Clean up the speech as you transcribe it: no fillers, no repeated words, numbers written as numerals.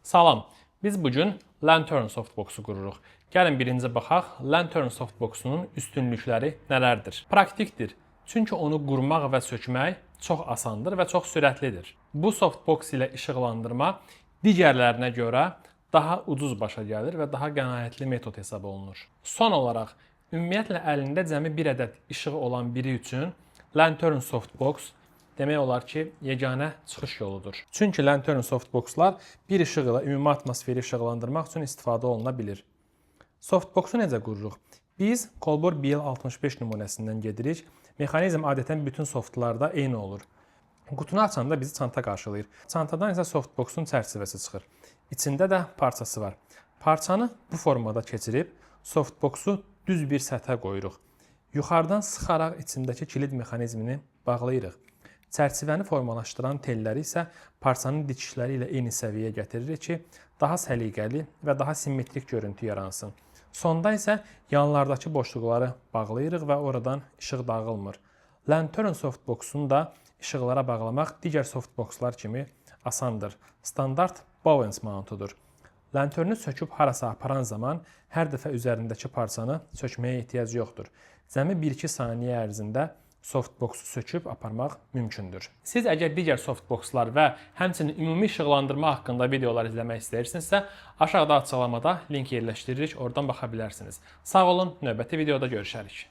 Salam, biz bugün Lantern softbox'u qururuq. Gəlin birinci baxaq, Lantern softbox'unun üstünlükləri nələrdir? Praktikdir, çünki onu qurmaq və sökmək çox asandır və çox sürətlidir. Bu softbox ilə işıqlandırma digərlərinə görə daha ucuz başa gəlir və daha qənaətli metod hesab olunur. Son olaraq, ümumiyyətlə əlində cəmi bir ədəd işığı olan biri üçün Lantern softbox demək olar ki, yeganə çıxış yoludur. Çünki Lantern softboxlar bir işıq ilə ümumi atmosferi işıqlandırmaq üçün istifadə oluna bilir. Softboxu necə qururuq? Biz Colbor BL65 nümunəsindən gedirik. Mexanizm adətən bütün softlarda eyni olur. Qutunu açanda bizi çanta qarşılayır. Çantadan isə softboxun çərçivəsi çıxır. İçində də parçası var. Parçanı bu formada keçirib softboxu düz bir səthə qoyuruq. Yuxarıdan sıxaraq içindəki kilid mexanizmini bağlayırıq. Çərçivəni formalaşdıran telləri isə parçanın dikişləri ilə eyni səviyyəyə gətiririk ki, daha səliqəli və daha simmetrik görüntü yaransın. Sonda isə yanlardakı boşluqları bağlayırıq və oradan işıq dağılmır. Lantern softboxunu da işıqlara bağlamaq digər softboxlar kimi asandır. Standart Bowens mountudur. Lanternü söküb harasa aparan zaman hər dəfə üzərindəki parçanı sökməyə ehtiyac yoxdur. Cəmi 1-2 saniyə ərzində softboxu söküb aparmaq mümkündür. Siz əgər digər softboxlar və həmçinin ümumi işıqlandırma haqqında videolar izləmək istəyirsinizsə, aşağıda açıqlamada link yerləşdiririk, oradan baxa bilərsiniz. Sağ olun, növbəti videoda görüşərik.